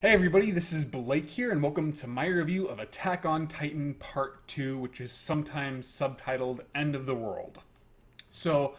Hey everybody, this is Blake here, and welcome to my review of Attack on Titan Part 2, which is sometimes subtitled End of the World. So,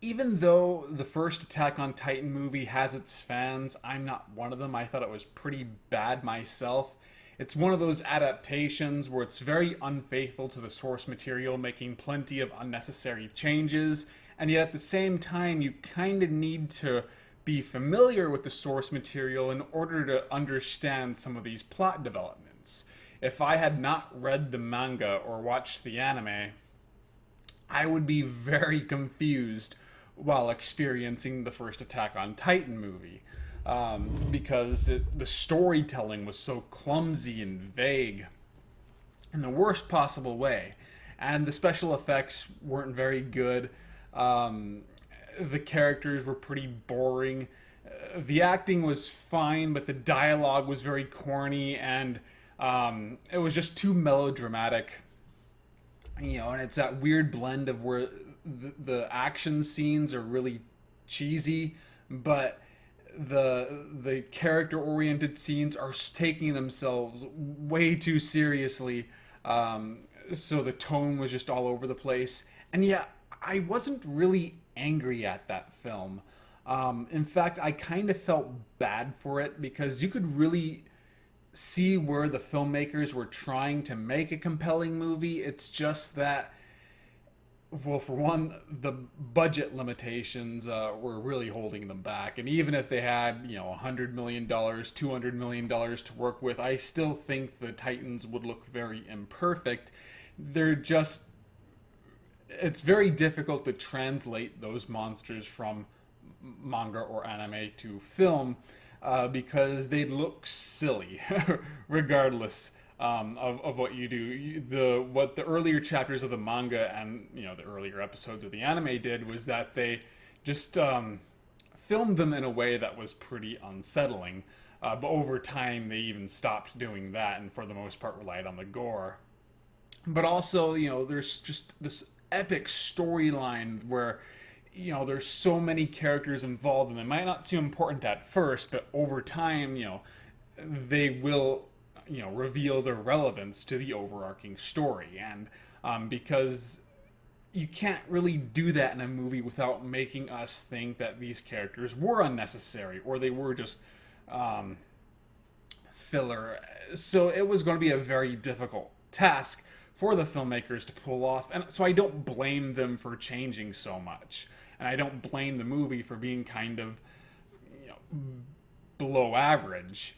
even though the first Attack on Titan movie has its fans, I'm not one of them. I thought it was pretty bad myself. It's one of those adaptations where it's very unfaithful to the source material, making plenty of unnecessary changes, and yet at the same time, you kind of need to be familiar with the source material in order to understand some of these plot developments. If I had not read the manga or watched the anime, I would be very confused while experiencing the first Attack on Titan movie. Because the storytelling was so clumsy and vague in the worst possible way. And the special effects weren't very good. The characters were pretty boring. The acting was fine, but the dialogue was very corny, and it was just too melodramatic. And it's that weird blend of where the action scenes are really cheesy, but the character oriented scenes are taking themselves way too seriously. So the tone was just all over the place. And yeah, I wasn't really angry at that film. In fact, I kind of felt bad for it because you could really see where the filmmakers were trying to make a compelling movie. It's just that, well, for one, the budget limitations were really holding them back. And even if they had, $100 million, $200 million to work with, I still think the Titans would look very imperfect. They're just It's very difficult to translate those monsters from manga or anime to film because they look silly, regardless of what you do. What the earlier chapters of the manga and the earlier episodes of the anime did was that they just filmed them in a way that was pretty unsettling. But over time, they even stopped doing that, and for the most part, relied on the gore. But also, there's just this epic storyline where there's so many characters involved, and they might not seem important at first, but over time, they will reveal their relevance to the overarching story. And because you can't really do that in a movie without making us think that these characters were unnecessary or they were just filler. So it was going to be a very difficult task for the filmmakers to pull off. And so I don't blame them for changing so much. And I don't blame the movie for being kind of below average.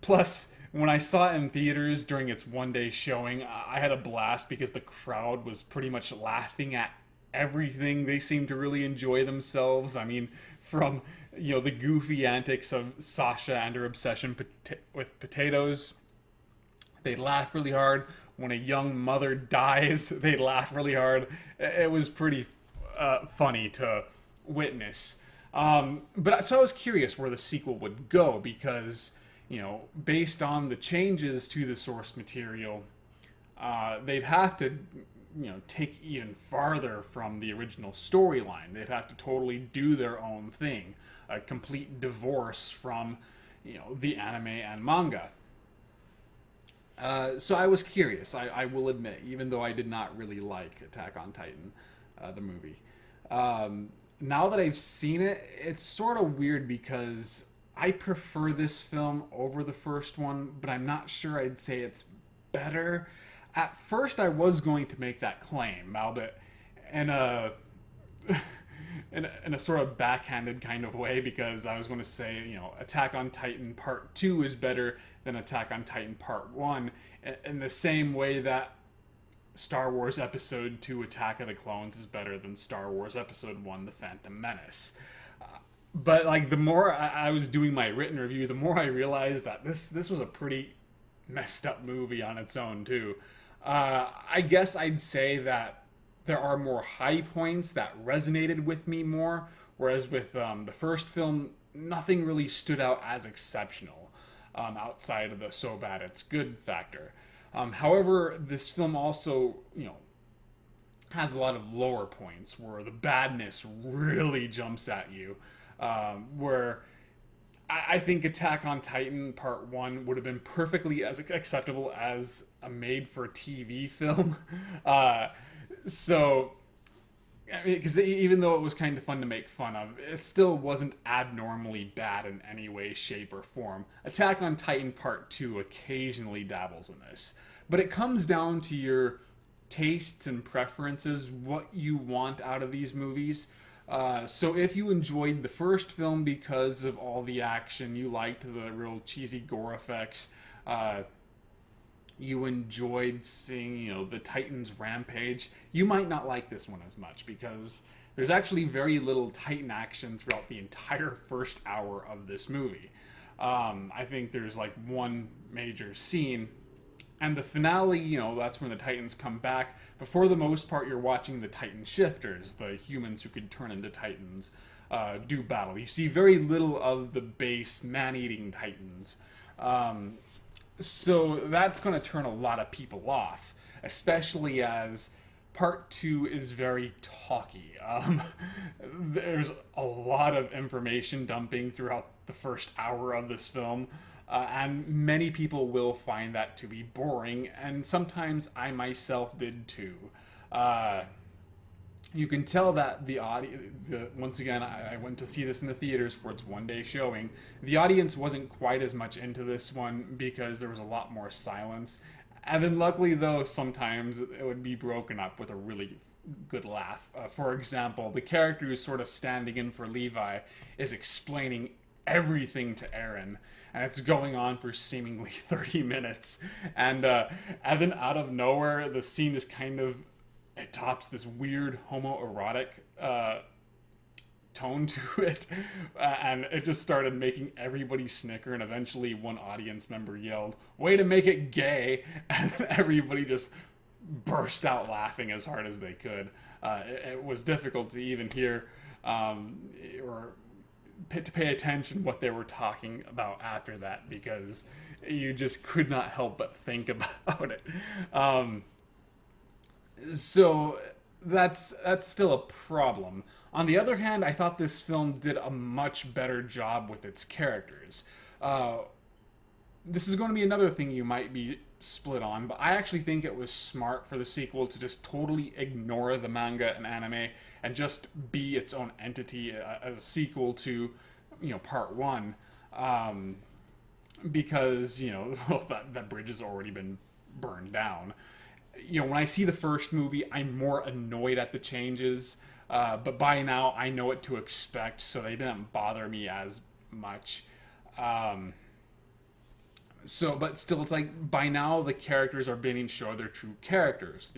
Plus, when I saw it in theaters during its one-day showing, I had a blast because the crowd was pretty much laughing at everything. They seemed to really enjoy themselves. I mean, from the goofy antics of Sasha and her obsession with potatoes, they laugh really hard. When a young mother dies, they laugh really hard. It was pretty funny to witness. But so I was curious where the sequel would go because, based on the changes to the source material, they'd have to, take even farther from the original storyline. They'd have to totally do their own thing, a complete divorce from, the anime and manga. So I was curious, I will admit, even though I did not really like Attack on Titan, the movie. Now that I've seen it, it's sort of weird because I prefer this film over the first one, but I'm not sure I'd say it's better. At first, I was going to make that claim, albeit in a in a sort of backhanded kind of way, because I was going to say, Attack on Titan Part 2 is better than Attack on Titan Part 1, in the same way that Star Wars Episode 2 Attack of the Clones is better than Star Wars Episode 1 The Phantom Menace. But like the more I was doing my written review, the more I realized that this was a pretty messed up movie on its own too. I guess I'd say that there are more high points that resonated with me more, whereas with the first film, nothing really stood out as exceptional outside of the so bad it's good factor. However, this film also, has a lot of lower points where the badness really jumps at you. Where I think Attack on Titan Part 1 would have been perfectly as acceptable as a made for TV film. Uh, so, I mean, because even though it was kind of fun to make fun of, it still wasn't abnormally bad in any way, shape, or form. Attack on Titan Part 2 occasionally dabbles in this. But it comes down to your tastes and preferences, what you want out of these movies. So if you enjoyed the first film because of all the action, you liked the real cheesy gore effects, you enjoyed seeing, the Titans rampage, you might not like this one as much because there's actually very little Titan action throughout the entire first hour of this movie. I think there's like one major scene, and the finale, that's when the Titans come back. But for the most part, you're watching the Titan shifters, the humans who could turn into Titans, do battle. You see very little of the base man-eating Titans. So that's going to turn a lot of people off, especially as Part 2 is very talky. There's a lot of information dumping throughout the first hour of this film. And many people will find that to be boring, and sometimes I myself did too. You can tell that the audience, once again, I went to see this in the theaters for its one-day showing. The audience wasn't quite as much into this one because there was a lot more silence. And then luckily, though, sometimes it would be broken up with a really good laugh. For example, the character who's sort of standing in for Levi is explaining everything to Aaron, and it's going on for seemingly 30 minutes. And then out of nowhere, the scene is kind of adopts this weird homoerotic tone to it, and it just started making everybody snicker, and eventually one audience member yelled, "Way to make it gay," and then everybody just burst out laughing as hard as they could. It was difficult to even hear or to pay attention what they were talking about after that, because you just could not help but think about it. So that's still a problem. On the other hand, I thought this film did a much better job with its characters. This is going to be another thing you might be split on, but I actually think it was smart for the sequel to just totally ignore the manga and anime and just be its own entity as a sequel to, Part 1. Because, well, that bridge has already been burned down. When I see the first movie, I'm more annoyed at the changes, but by now I know what to expect, so they didn't bother me as much. But still, it's like, by now the characters are beginning to show their true characters.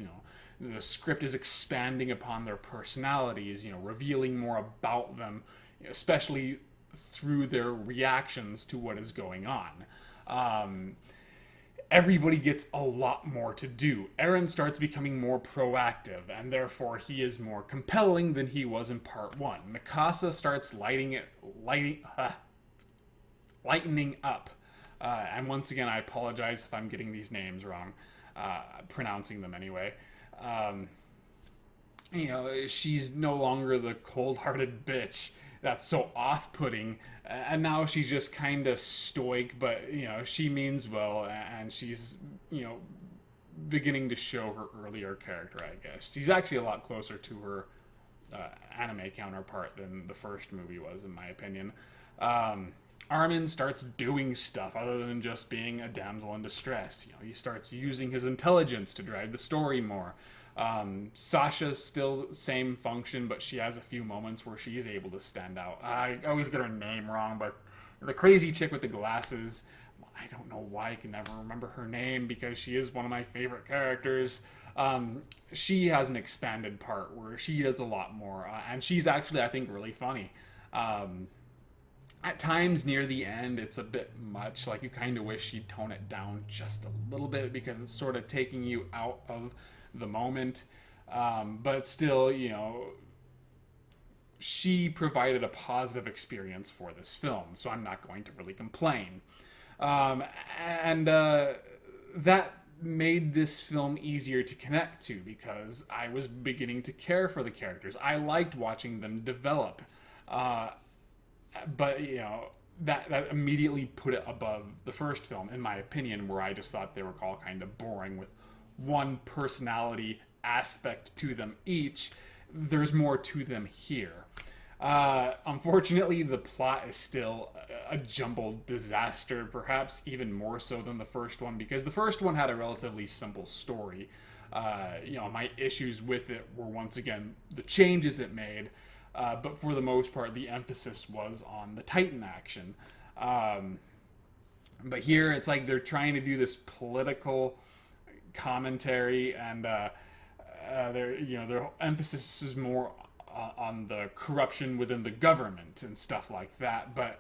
The script is expanding upon their personalities, revealing more about them, especially through their reactions to what is going on. Everybody gets a lot more to do. Eren starts becoming more proactive, and therefore he is more compelling than he was in Part 1. Mikasa starts lightening up. And once again, I apologize if I'm getting these names wrong, pronouncing them anyway. She's no longer the cold-hearted bitch that's so off-putting, and now she's just kind of stoic, but she means well, and she's beginning to show her earlier character, I guess. She's actually a lot closer to her anime counterpart than the first movie was, in my opinion. Armin starts doing stuff other than just being a damsel in distress. He starts using his intelligence to drive the story more. Sasha's still same function, but she has a few moments where she's able to stand out. I always get her name wrong, but the crazy chick with the glasses, I don't know why I can never remember her name because she is one of my favorite characters. She has an expanded part where she does a lot more, and she's actually, I think, really funny. At times near the end, it's a bit much. Like, you kind of wish she'd tone it down just a little bit because it's sort of taking you out of the moment. But still, she provided a positive experience for this film, so I'm not going to really complain. That made this film easier to connect to because I was beginning to care for the characters. I liked watching them develop. But, that immediately put it above the first film, in my opinion, where I just thought they were all kind of boring with one personality aspect to them each. There's more to them here. Unfortunately, the plot is still a jumbled disaster, perhaps even more so than the first one, because the first one had a relatively simple story. My issues with it were, once again, the changes it made, but for the most part, the emphasis was on the Titan action. But here, it's like they're trying to do this political commentary, and their emphasis is more on the corruption within the government and stuff like that. But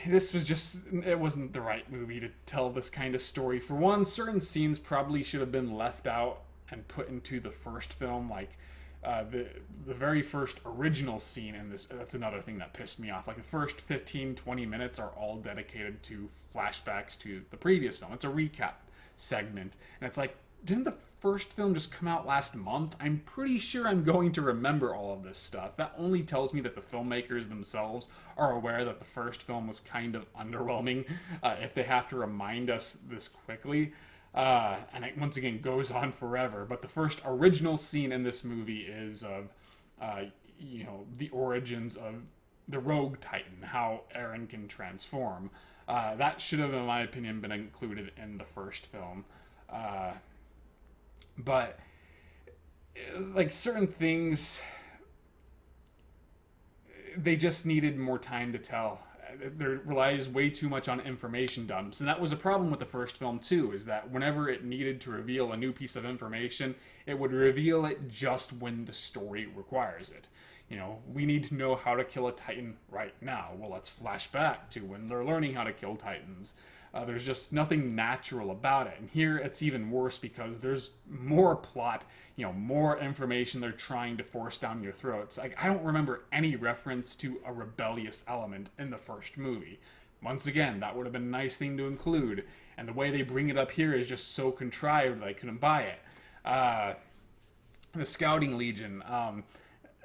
this was just, it wasn't the right movie to tell this kind of story. For one, certain scenes probably should have been left out and put into the first film, like the very first original scene in this. That's another thing that pissed me off. Like, the first 15-20 minutes are all dedicated to flashbacks to the previous film. It's a recap segment, and it's like, didn't the first film just come out last month? I'm pretty sure I'm going to remember all of this stuff. That only tells me that the filmmakers themselves are aware that the first film was kind of underwhelming, if they have to remind us this quickly. And it once again goes on forever. But the first original scene in this movie is of, the origins of the Rogue Titan, how Eren can transform. That should have, in my opinion, been included in the first film. But, like, certain things, they just needed more time to tell. There relies way too much on information dumps. And that was a problem with the first film, too, is that whenever it needed to reveal a new piece of information, it would reveal it just when the story requires it. We need to know how to kill a Titan right now. Well, let's flash back to when they're learning how to kill Titans. There's just nothing natural about it. And here it's even worse because there's more plot, more information they're trying to force down your throats. Like, I don't remember any reference to a rebellious element in the first movie. Once again, that would have been a nice thing to include. And the way they bring it up here is just so contrived that I couldn't buy it. The Scouting Legion,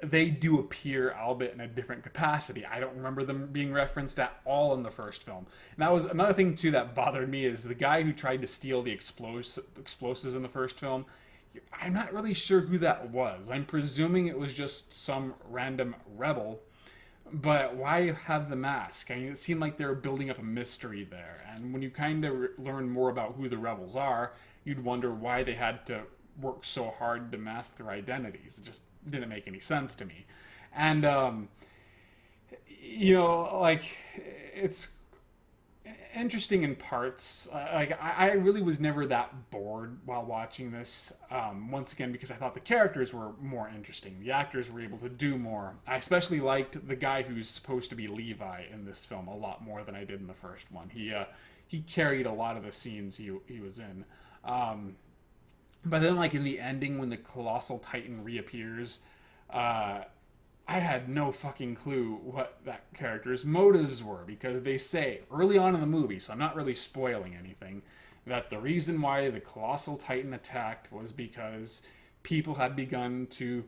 they do appear, albeit in a different capacity. I don't remember them being referenced at all in the first film. And that was another thing, too, that bothered me, is the guy who tried to steal the explosives in the first film. I'm not really sure who that was. I'm presuming it was just some random rebel. But why have the mask? I mean, it seemed like they were building up a mystery there. And when you kind of learn more about who the rebels are, you'd wonder why they had to work so hard to mask their identities. It just didn't make any sense to me. And it's interesting in parts. I really was never that bored while watching this, once again, because I thought the characters were more interesting. The actors were able to do more. I especially liked the guy who's supposed to be Levi in this film a lot more than I did in the first one. He carried a lot of the scenes he was in. But then, like, in the ending, when the Colossal Titan reappears, I had no fucking clue what that character's motives were, because they say early on in the movie, so I'm not really spoiling anything, that the reason why the Colossal Titan attacked was because people had begun to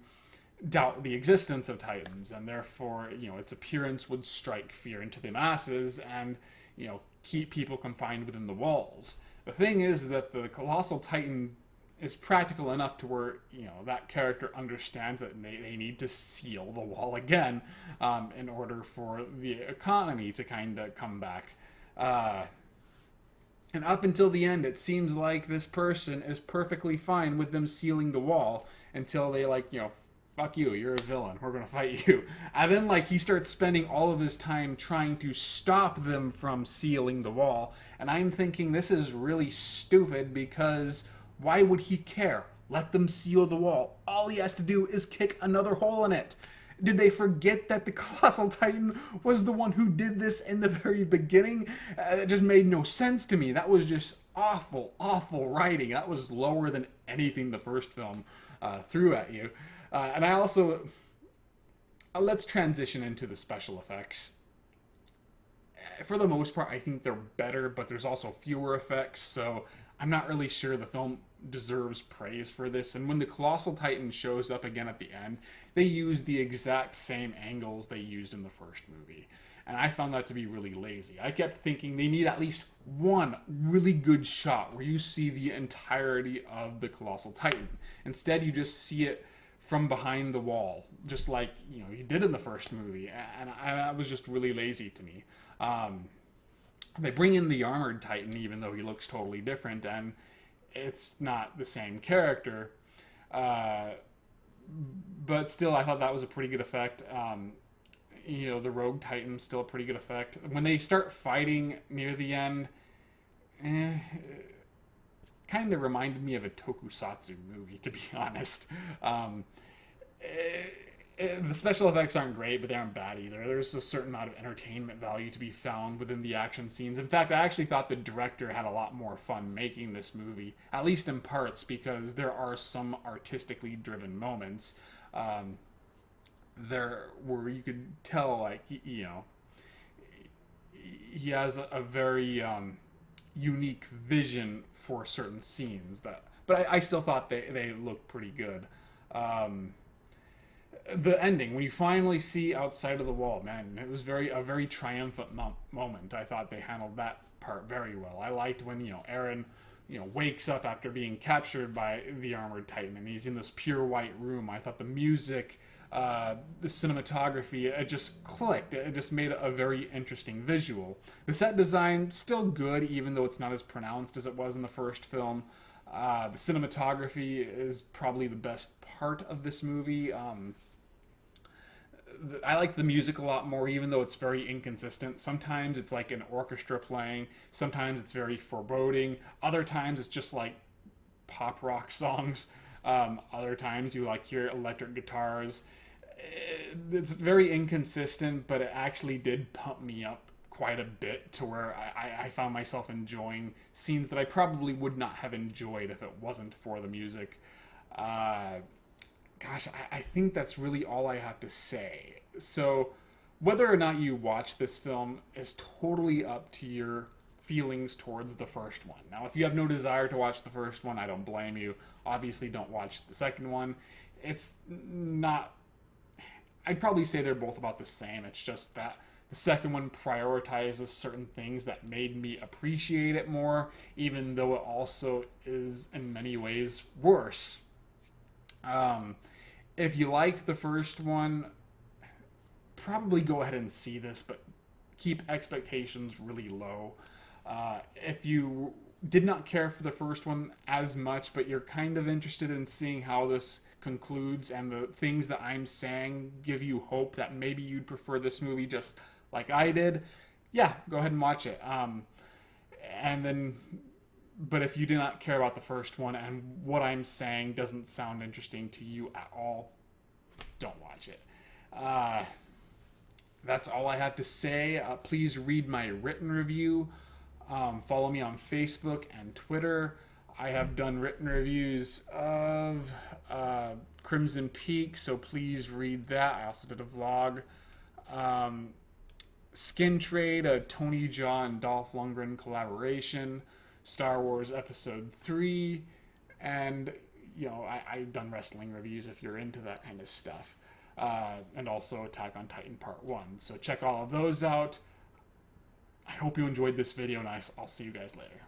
doubt the existence of Titans, and therefore, its appearance would strike fear into the masses and, keep people confined within the walls. The thing is that the Colossal Titan is practical enough to where, that character understands that they need to seal the wall again, in order for the economy to kind of come back. And up until the end, it seems like this person is perfectly fine with them sealing the wall until they, fuck you, you're a villain, we're gonna fight you. And then, he starts spending all of his time trying to stop them from sealing the wall. And I'm thinking, this is really stupid, because why would he care? Let them seal the wall. All he has to do is kick another hole in it. Did they forget that the Colossal Titan was the one who did this in the very beginning? It just made no sense to me. That was just awful, awful writing. That was lower than anything the first film threw at you. And I also... let's transition into the special effects. For the most part, I think they're better, but there's also fewer effects, so I'm not really sure the film deserves praise for this. And when the Colossal Titan shows up again at the end, they use the exact same angles they used in the first movie. and I found that to be really lazy. I kept thinking they need at least one really good shot where you see the entirety of the Colossal Titan. Instead, you just see it from behind the wall, just like you did in the first movie, and that was just really lazy to me. They bring in the armored Titan, even though he looks totally different, and it's not the same character. But still, I thought that was a pretty good effect. The Rogue Titan's still a pretty good effect. When they start fighting near the end, kind of reminded me of a tokusatsu movie, to be honest. The special effects aren't great, but they aren't bad either. There's a certain amount of entertainment value to be found within the action scenes. In fact, I actually thought the director had a lot more fun making this movie, at least in parts, because there are some artistically driven moments there where you could tell, like, he has a very unique vision for certain scenes. But I still thought they looked pretty good. The ending, when you finally see outside of the wall, man, it was a very triumphant moment. I thought they handled that part very well. I liked when Eren wakes up after being captured by the armored Titan, and he's in this pure white room. I thought the music, the cinematography, it just clicked. It just made a very interesting visual. The set design, still good, even though it's not as pronounced as it was in the first film. The cinematography is probably the best part of this movie. I like the music a lot more, even though it's very inconsistent. Sometimes it's like an orchestra playing. Sometimes it's very foreboding. Other times it's just like pop rock songs. Other times you hear electric guitars. It's very inconsistent, but it actually did pump me up quite a bit to where I found myself enjoying scenes that I probably would not have enjoyed if it wasn't for the music. I think that's really all I have to say. So, whether or not you watch this film is totally up to your feelings towards the first one. Now, if you have no desire to watch the first one, I don't blame you. Obviously, don't watch the second one. It's not... I'd probably say they're both about the same. It's just that the second one prioritizes certain things that made me appreciate it more, even though it also is, in many ways, worse. If you liked the first one, probably go ahead and see this, but keep expectations really low. If you did not care for the first one as much, but you're kind of interested in seeing how this concludes, and the things that I'm saying give you hope that maybe you'd prefer this movie just like I did, yeah, go ahead and watch it. But if you do not care about the first one and what I'm saying doesn't sound interesting to you at all, don't watch it. That's all I have to say. Please read my written review. Follow me on Facebook and Twitter. I have done written reviews of Crimson Peak, so please read that. I also did a vlog. Skin Trade, a Tony Jaa and Dolph Lundgren collaboration. Star Wars Episode 3, and I've done wrestling reviews if you're into that kind of stuff, and also Attack on Titan Part 1. So check all of those out. I hope you enjoyed this video, and I'll see you guys later.